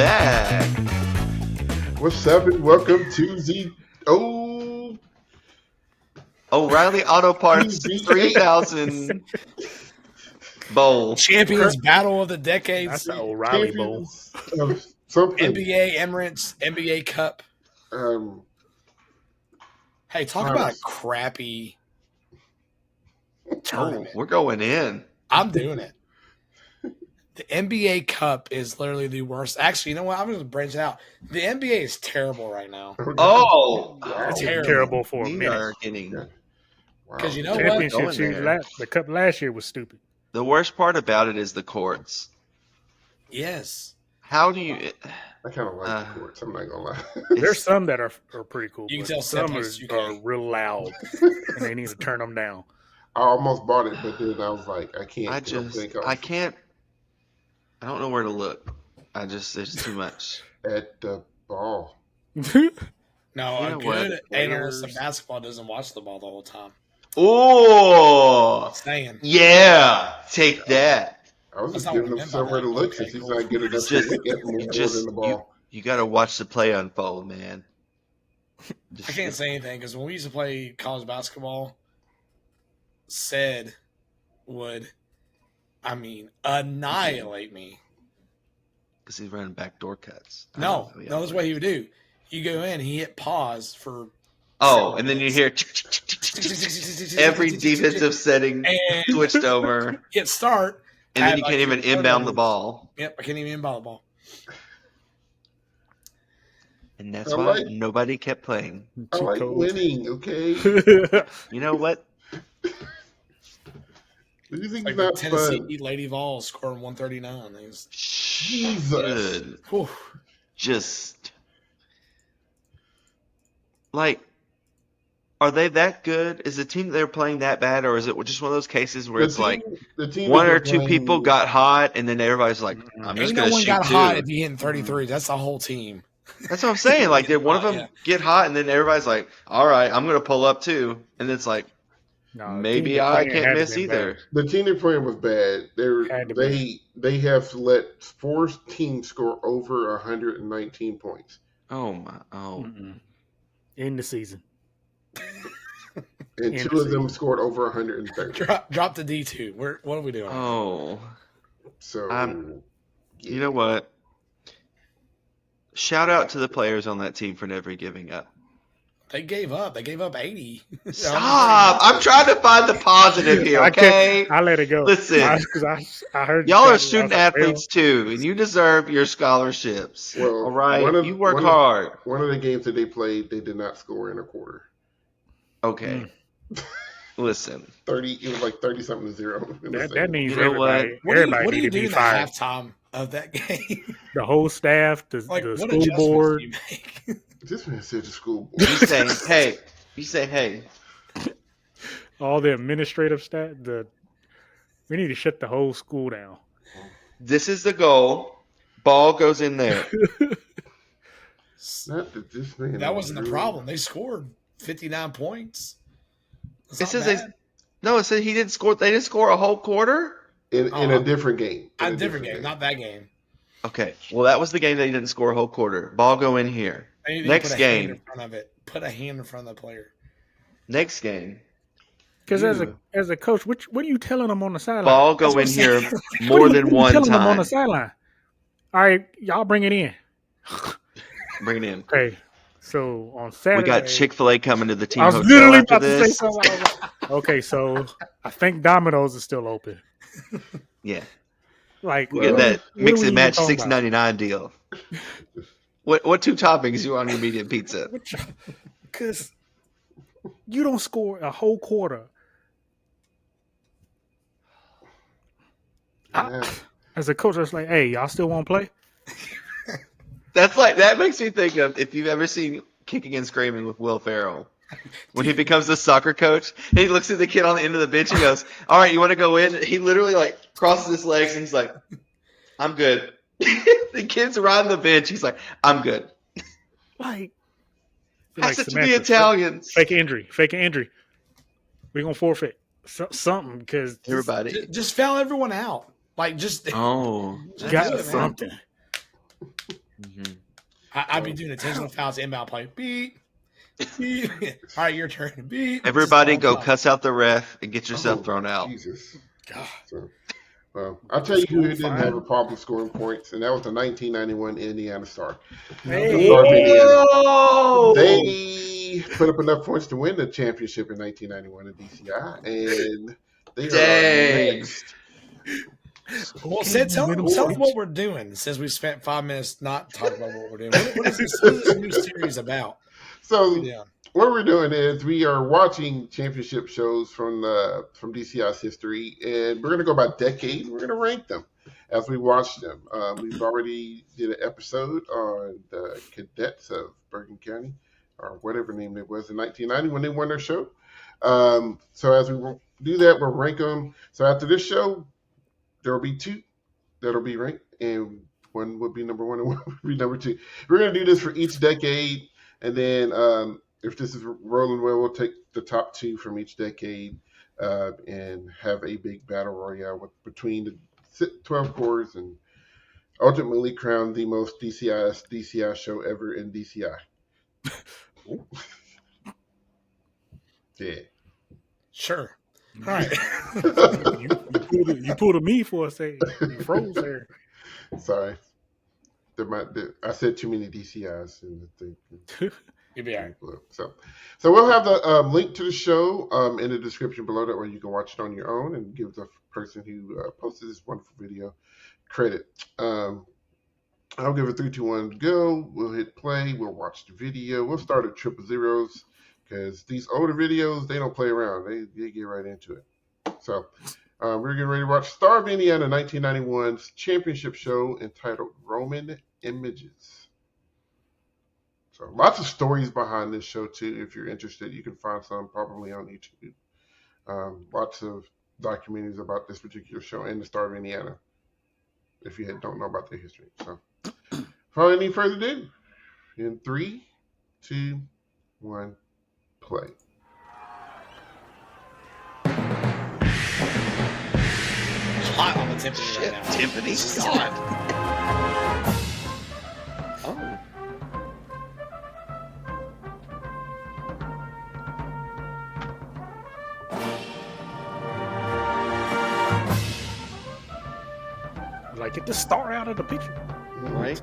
back. What's up and welcome to the O'Reilly Auto Parts DCI 3000 Bowl. Champions Battle of the Decades. That's the O'Reilly Bowl. champions of something. NBA Emirates, NBA Cup. Hey, talk about a crappy tournament. We're going in. I'm doing it. The NBA Cup is literally the worst. Actually, you know what? I'm going to branch it out. The NBA is terrible right now. Oh, It's terrible for a we minute. are getting. Because you know what? Championship Going series, there. the cup last year was stupid. The worst part about it is the courts. Yes. How do you? I kind of like the courts. I'm not gonna lie. There's some that are pretty cool. You can but tell some Steph's are UK. real loud, and they need to turn them down. I almost bought it, but then I was like, I can't. I can't. I don't know where to look. There's too much. At the ball. No, You a know good what? analyst of basketball doesn't watch the ball the whole time. Oh, Saying. yeah. Take that. I was That's just not giving what I him meant by somewhere that. to look Okay, since he's cool. not good enough to Just- look at more than the ball. You got to watch the play unfold, man. I can't say anything because when we used to play college basketball, would, annihilate me. Because he's running backdoor cuts. No, that's what he would do. You go in, he hit pause for Oh, and then you hear every defensive setting And- switched over, hit start, and then you can't even inbound the ball. Yep, I can't even inbound the ball. And that's I why like- nobody kept playing. I like Cheat winning, okay? You know what? Losing's Like the not Tennessee fun. Lady Vols scoring 139. Jesus. Good. Whew. Just like, are they that good? Is the team they're playing that bad, or is it just one of those cases where it's like the team one that or they're two playing- people got hot, and then everybody's like, "I'm just Ain't gonna no one shoot got too." hot if you hitting 33. That's the whole team. That's what I'm saying. Like, did one of them Yeah. get hot, and then everybody's like, "All right, I'm gonna pull up too," and it's like, No, the maybe team I playing can't had to miss been either. better. The team they're playing was bad. Had to be. They have let 4 teams score over 119 points, Oh my! Oh, In the season. and In 2 the of them scored over 130. Drop the D2. What are we doing? oh. So You know what? Shout out to the players on that team for never giving up. They gave up. They gave up 80. Stop! I'm trying to find the positive here, okay? I let it go. Listen. Because I heard Y'all you are say it, student I was like, athletes too, and you deserve your scholarships. Well, all right? You work one hard. One of the games that they played, they did not score in a quarter. Okay. Listen. 30. It was like 30 something to 0. That means You know what? everybody, What do everybody you need do to be in the fired. halftime of that game? The whole staff, the Like, what school adjustments board. do you make? This man said to school. You say, hey. All the administrative staff. We need to shut the whole school down. This is the goal. Ball goes in there. Not that this man. That wasn't the problem. They scored 59 points. That's It not says bad. it said he didn't score. They didn't score a whole quarter. in a different game. a different game, not that game. Okay. Well, that was the game they didn't score a whole quarter. Ball go in here. They need to Next put a hand game. in front of it. Put a hand in front of the player. Next game. Because as a coach, what are you telling them on the sideline? Ball go in That's what here I'm saying. more What are than you one telling them on the time. sideline? All right, y'all bring it in. Bring it in. Okay, so on We Saturday, got Chick-fil-A coming to the team I was hotel literally after about to say this. something. I was like, okay, so I think Domino's is still open. Yeah. Like, We get what that are we mix and even match talking about? $6.99 deal. What 2 toppings you want on your medium pizza? Because you don't score a whole quarter. As a coach, I was like, hey, y'all still want to play? That makes me think of if you've ever seen Kicking and Screaming with Will Ferrell. When he becomes a soccer coach, and he looks at the kid on the end of the bench and goes, "All right, you want to go in?" He literally like crosses his legs and he's like, "I'm good." The kid's riding the bench. He's like, "I'm good." Like, Pass it to the Samantha, Italians. Fake an injury. We're going to forfeit something because Everybody. Just foul everyone out. Like, just Oh, Just got do it, man. something. Mhm. I'd be doing intentional fouls, inbound play. Beep. Beep. All right, your turn. Beep. Everybody Just go all cuss out the ref and get yourself Oh, thrown out. Jesus. God. So, I'll tell you School who didn't have a fine. problem scoring points, and that was the 1991 Indiana Star. Hey. Star of Indiana. Whoa! They put up enough points to win the championship in 1991 at DCI, and they are our Dang. next. Well, Can't tell win 'em them switch. what we're doing since we spent 5 minutes not talking about what we're doing. What is this new series about? So Yeah. what we're doing is we are watching championship shows from DCI's history, and we're going to go by decade. We're going to rank them as we watch them. We've already did an episode on the Cadets of Bergen County, or whatever name it was in 1990 when they won their show. So as we do that, we'll rank them. So after this show, there will be two that'll be ranked, and one will be number one and one will be number two. We're going to do this for each decade, and then if this is rolling well, we'll take the top two from each decade and have a big battle royale between the 12 cores and ultimately crown the most DCI show ever in DCI. Yeah. Sure. All right. You pulled a me for a second. You froze there. Sorry. I said too many DCIs in the thing. You'll be all right. So we'll have the link to the show in the description below, that way you can watch it on your own and give the person who posted this wonderful video credit. I'll give it 3, 2, 1, go. We'll hit play. We'll watch the video. We'll start at triple zeros because these older videos, they don't play around. They get right into it. So we're getting ready to watch Star of Indiana 1991's championship show entitled Roman Images. So lots of stories behind this show too. If you're interested, you can find some probably on YouTube. Lots of documentaries about this particular show and the Star of Indiana, if you don't know about their history. So without any further ado, in 3, 2, 1, play. Hot on the Tiffany Shit, right now. Tiffany. God. Oh. Like, get the star out of the picture. Right?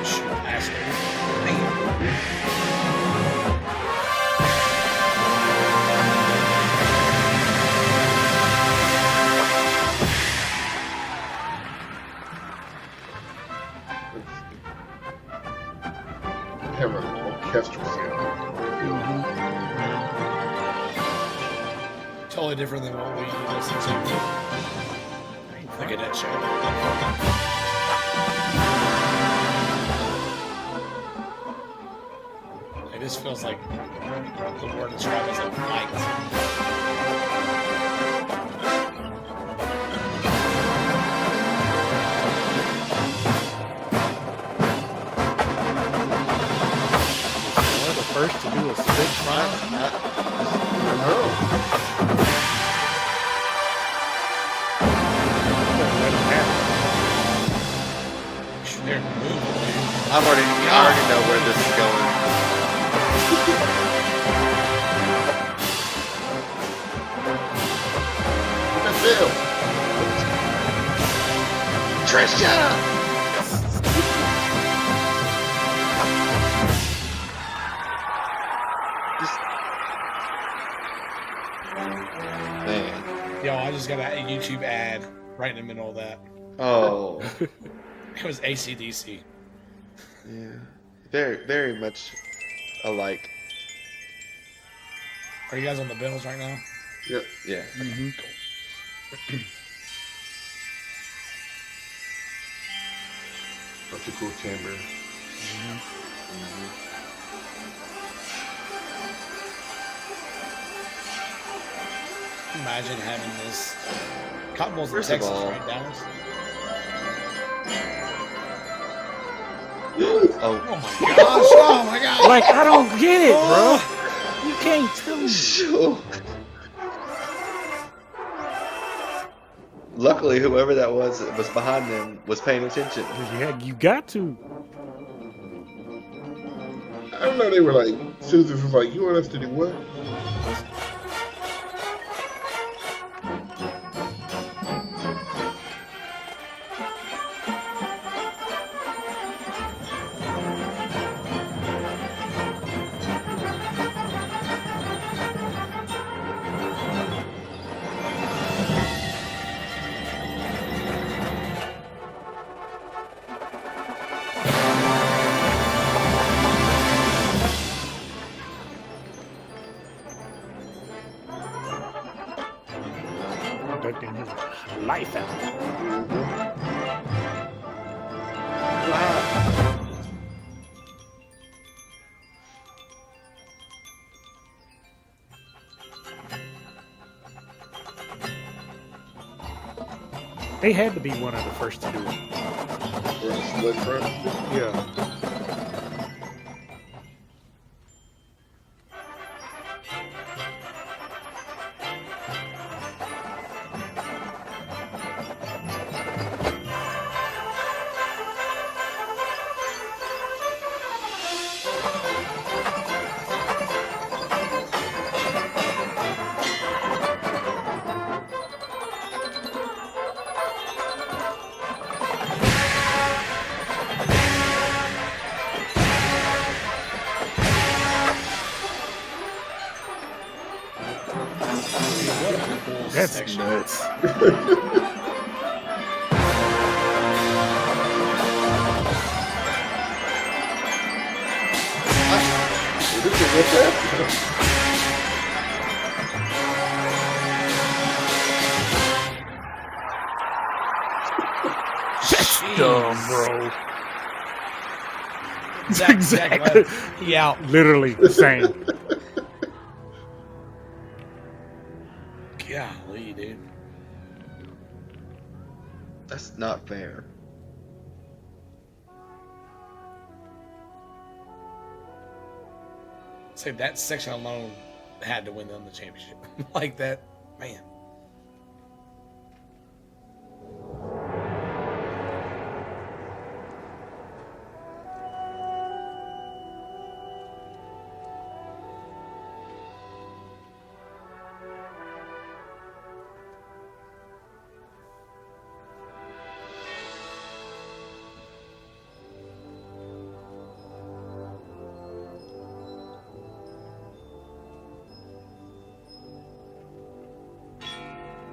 Shoot, Ashley. Man. Have an orchestral sound. Totally different than what we listen to. Look at that show. Like, this feels like the word described as like light. One of the first to do a split trial. I know. They're moving, dude. I already know where this is going. Look at Bill. Trisha! Man. Yo, I just got a YouTube ad right in the middle of that. Oh. It was AC/DC. Yeah. Very, very much alike. Are you guys on the Bills right now? Yep. Yeah. Mm-hmm. Such a cool chamber. Imagine having this. Cotton Bowl's in First of Texas, all- right? Dallas? Oh, Oh my gosh! Oh my gosh! Like, I don't get it, bro. Oh. You can't tell me. so. Luckily, whoever that was behind them was paying attention. You got to. I don't know. They were like, Susan was like, "You want us to do what?" Conducting his life out. They had to be one of the first to do it. Or a split front. Yeah. That's section. nuts. This is what's happening. Dumb, bro. Exactly. He out. Literally the same. Golly, dude. That's not fair. Say that section alone had to win them the championship. Like that, man.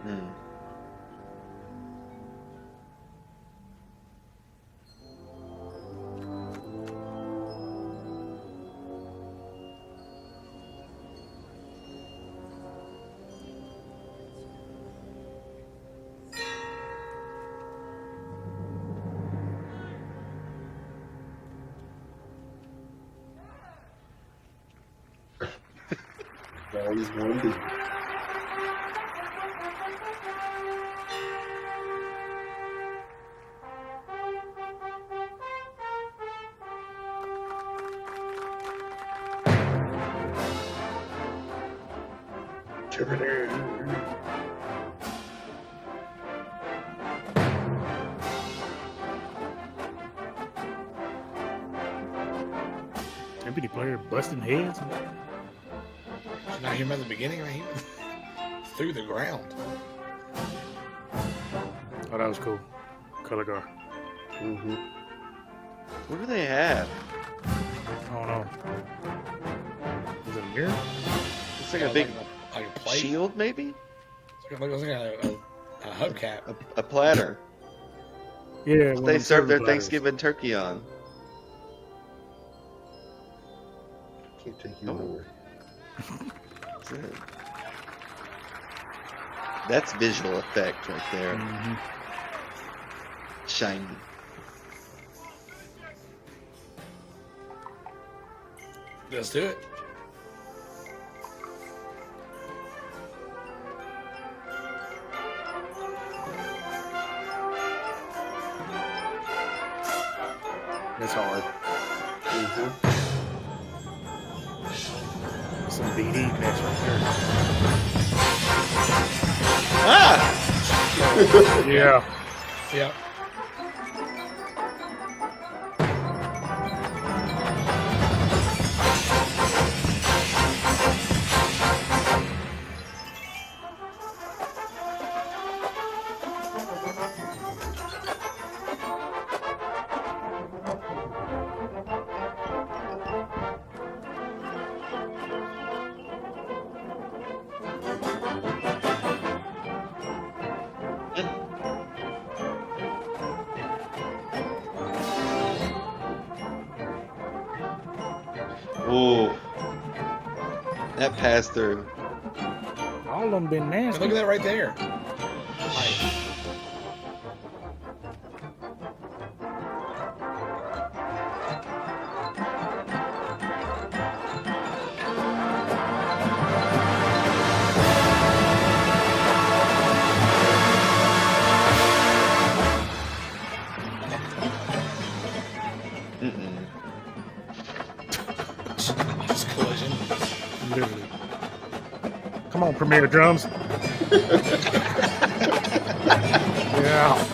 Hmm. Always one to. Deputy player busting heads. Did you not hear him at the beginning? Right? He was through the ground. Oh, that was cool. Color guard. Mm-hmm. What do they have? I don't know. Is it a mirror? It's like a big like a plate. shield, maybe? It's like a hubcap. A platter. Yeah. one They of them serve their platters. Thanksgiving turkey on. Can't take you Oh. nowhere. That's it. That's visual effect right there. Mhm. Shiny. Let's do it. That's hard. Mhm. Some BD mess Ah! right there. Yeah. Yep. Ooh. That passed through. All of them been And nasty. look at that right there. Like, Mm-mm. just collision. Literally. Come on, Premier Drums. Yeah.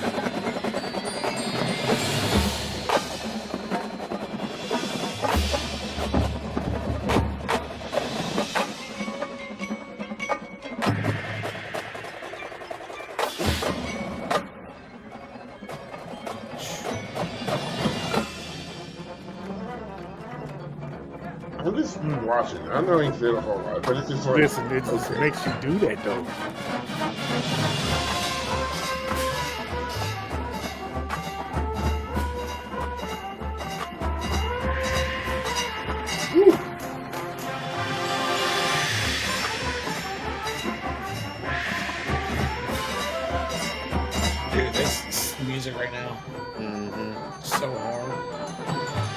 I'm just watching. I know he said a whole lot, but it's just like, Listen, it just okay. makes you do that though. Dude, this music right now, Mm-hmm. so hard.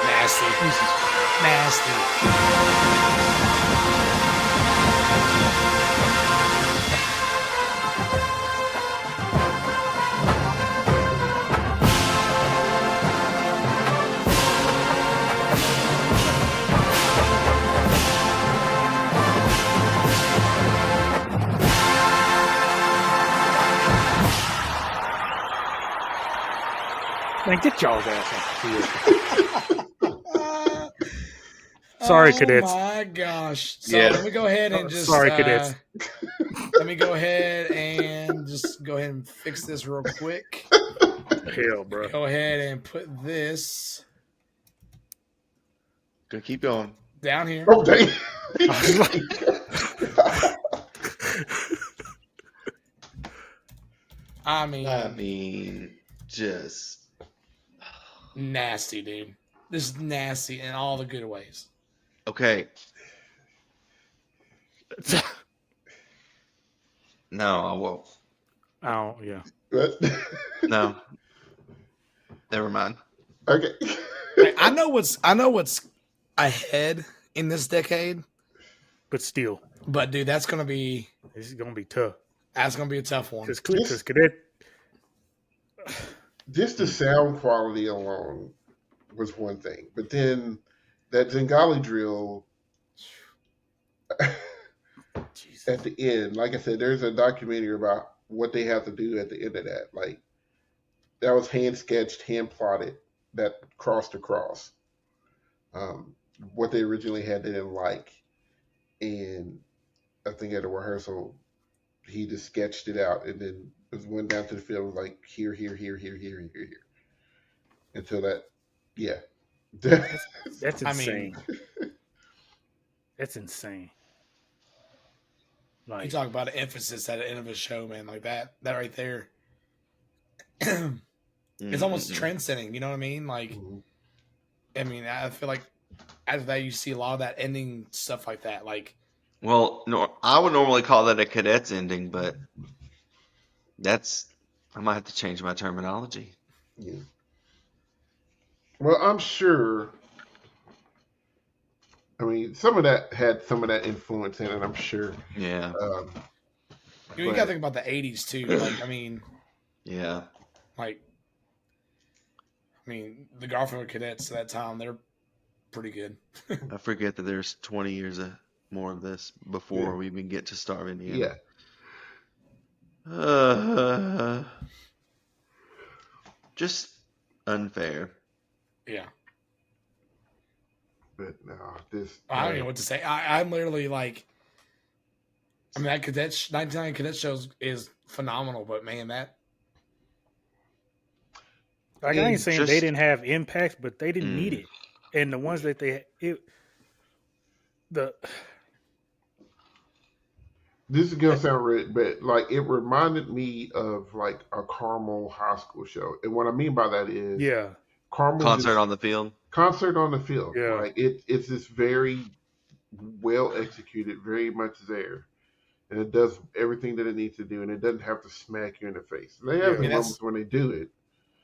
Nasty. Nasty. Man, get y'all's ass off the field. Sorry, cadets. Oh my gosh. So Yeah. let me go ahead and just Sorry, cadets. let me go ahead and fix this real quick. Hell, bro. Go ahead and put this Gonna keep going. down here. Oh, dang. I mean, I mean, just nasty, dude. This is nasty in all the good ways. okay. No, I won't. Oh, yeah. But- No. Never mind. okay. I know what's ahead in this decade, But still, but dude, that's gonna be this is going to be tough. a tough one. Because cadet, Just the sound quality alone was one thing, but then that Zengali drill Jesus. at the end, like I said, there's a documentary about what they have to do at the end of that. Like that was hand sketched, hand plotted, that cross to cross. What they originally had, they didn't like, and I think at a rehearsal, he just sketched it out, and then went down to the field like here, until that, yeah. That's I mean- insane. That's insane. You Like, talk about an emphasis at the end of a show, man, like that right there. It's almost trend setting, you know what I mean? Like, Mhm. I mean, I feel like after that you see a lot of that ending stuff like that. Like, Well, no, I would normally call that a cadet's ending, but I might have to change my terminology. Yeah. Well, I'm sure I mean, some of that had some of that influence in it, I'm sure. Yeah. Um, You know, you gotta think about the '80s too. Like, I mean, Yeah. like, the Garfield Cadets at that time, they're pretty good. I forget that there's 20 years more of this before Yeah. we even get to Star of yeah. Indiana. Uh, just unfair. Yeah. But no, this. I don't even know what to say. I'm literally like, that 99 Cadet shows is phenomenal, but man, that Like I ain't saying they Just didn't have impact, but they didn't need mm, it. And the ones that the This is gonna sound weird, but like it reminded me of like a Carmel high school show, and what I mean by that is yeah, Carmel concert just on the field. concert on the field. yeah. Like it's this very well executed, very much there, and it does everything that it needs to do, and it doesn't have to smack you in the face. They have Yeah. the mean, moments when they do it.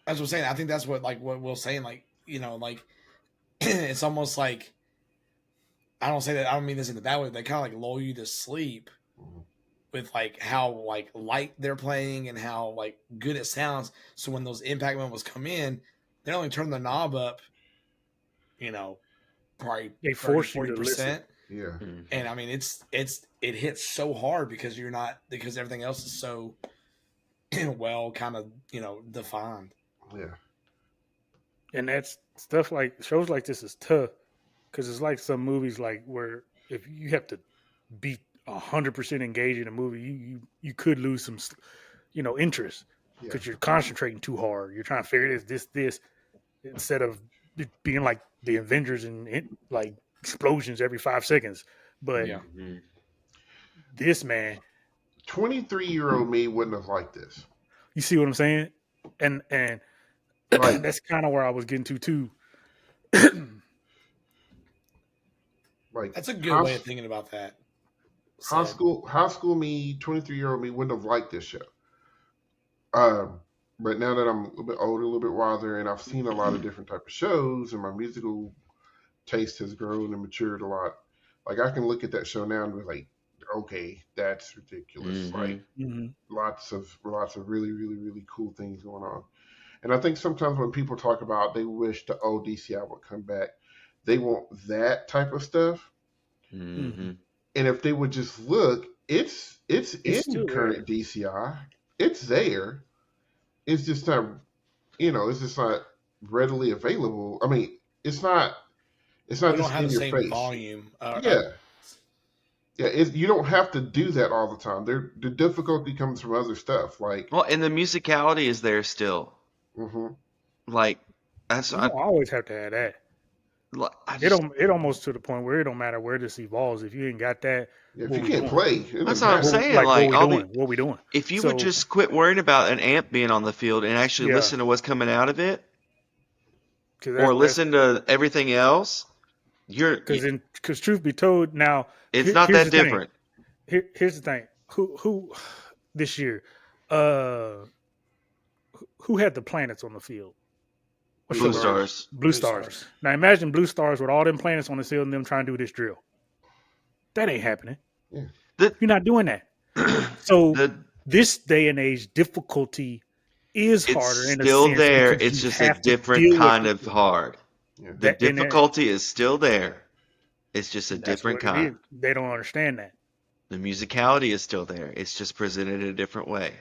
that's what I'm saying. I think that's what Will's saying. Like, like it's almost like, I don't say that, I don't mean this in the bad way. They kind of like lull you to sleep Mhm. with like how like light they're playing and how like good it sounds. So when those impact moments come in, they only turn the knob up, probably They 30, force you to listen. 40%. Yeah, Mhm. And I mean, it hits so hard because because everything else is so well kind of, defined. yeah, And that's stuff like shows like this is tough because it's like some movies like where if you have to be 100% engaged in a movie, you could lose some interest yeah, because you're concentrating too hard. You're trying to figure this instead of it being like the Avengers and like explosions every 5 seconds. But Yeah. Mhm. this man, 23-year-old me wouldn't have liked this. you see what I'm saying? And Like that's kind of where I was getting to too. like That's a good high, way of thinking about that. high Said. school high school me, 23-year-old me wouldn't have liked this show. Um, but now that I'm a little bit older, a little bit wiser, and I've seen a lot of different type of shows, and my musical taste has grown and matured a lot. Like I can look at that show now and be like, okay, that's ridiculous. Like Mhm. hmm lots of really really really cool things going on. And I think sometimes when people talk about they wish the old DCI would come back, they want that type of stuff. hmm Mhm. And if they would just look, it's It's in still there. current DCI. It's there. It's just not it's just not readily available. I mean, it's not We don't just have in the your same face. volume. Yeah. Yeah, you don't have to do that all the time. The difficulty comes from other stuff, like, Well, and the musicality is there still. hmm Like that's You don't always have to have that. I It just don't. It almost to the point where it don't matter where this evolves. If you ain't got that, yeah, if what you we can't doing? play, it that's doesn't what I'm matter. saying. Like what Like we all the doing? What we doing? if you would So just quit worrying about an amp being on the field and actually yeah, listen to what's coming out of it, because or that's listen to everything else, because truth be told, now it's not here's that the thing. different. Here's the thing. Who this year? Uh, who had the planets on the field? What Blue Blue show was that? Stars. Stars. Blue Stars. Now imagine Blue Stars with all them planets on the field and them trying to do this drill. That ain't happening. Yeah, The You're not doing that. So the this day and age, difficulty is it's harder in a still sense there. because It's you just a have to different deal with kind of hard. yeah. The that, difficulty is still there. It's just a that's different what it is. kind. They don't understand that. The musicality is still there. It's just presented in a different way.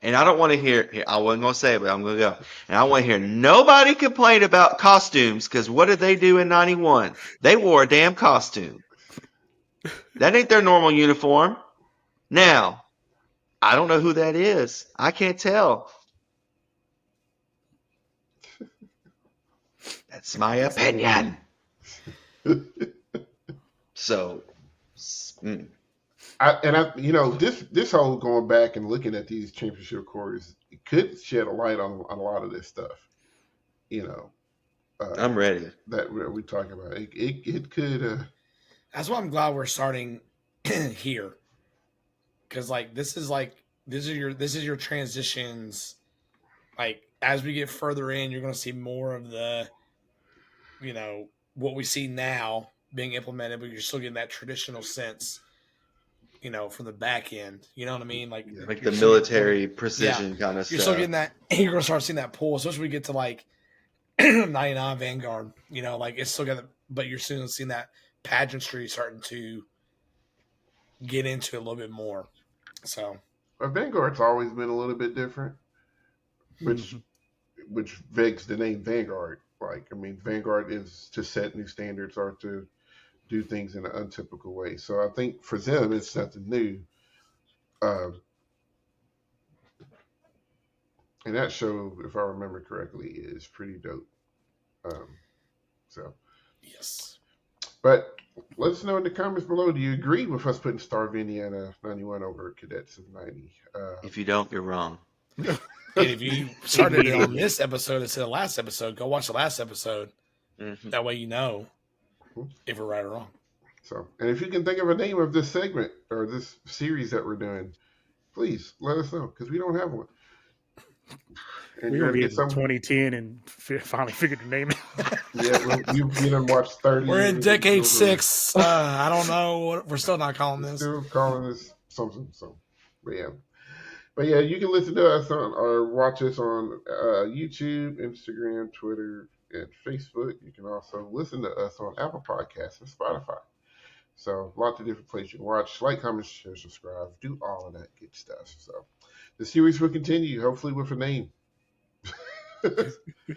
And I don't want to hear, I wasn't going to say it, but I'm going to go. And I want to hear nobody complain about costumes because what did they do in 91? They wore a damn costume. That ain't their normal uniform. Now, I don't know who that is. I can't tell. That's my opinion. So, mm, this whole going back and looking at these championship quarters it could shed a light on a lot of this stuff. You know, I'm ready. that we talking about. It could. That's why I'm glad we're starting here, because this is your transitions. Like as we get further in, you're going to see more of the, what we see now being implemented, but you're still getting that traditional sense, from the back end. You know what I mean? Like, Yeah. Like you're the still military precision kind of you're stuff. still getting that. You're gonna start seeing that pull, especially when we get to like 99 Vanguard. Like it's still got, but you're soon seeing that pageantry starting to get into it a little bit more. So But Vanguard's always been a little bit different, which begs the name Vanguard. Like, I mean, Vanguard is to set new standards or to do things in an untypical way. So I think for them, it's something new. And that show, if I remember correctly, is pretty dope. So, yes, but let us know in the comments below. Do you agree with us putting Star of Indiana 91 over Cadets of 90? If you don't, you're wrong. and if you started it on this episode instead of last episode, go watch the last episode. Mhm. That way you know if we're right or wrong. So, and if you can think of a name of this segment or this series that we're doing, please let us know because we don't have one. And We're gonna be in some 2010 and finally figured the name out. Yeah, you done watched 30. We're in decade 6. I don't know what we're still not calling this. Still calling this something. So, but yeah, you can listen to us on or watch us on YouTube, Instagram, Twitter, and Facebook. You can also listen to us on Apple Podcasts and Spotify. So lots of different places you can watch. Like, comment, share, subscribe, do all of that good stuff. So the series will continue, hopefully with a name.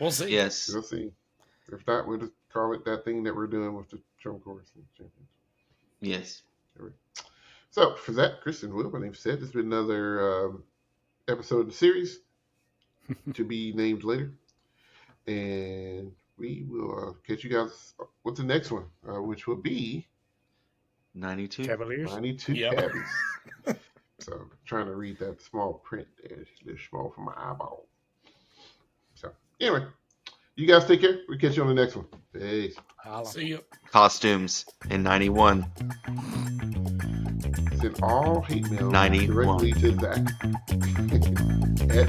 We'll see. Yes. We'll see. If not, we'll just call it that thing that we're doing with the drum course and champions. Yes. So for that, Chris and Will, my name's Seth. It's been another episode of the series to be named later. And we will catch you guys with the next one, which will be 92. Cavaliers. 92 Yep. Cabbies. So trying to read that small print there. It's a little small for my eyeball. So anyway, you guys take care. We'll catch you on the next one. Peace. See you. Costumes in 91. Send all hate mail 91. directly to Zach. At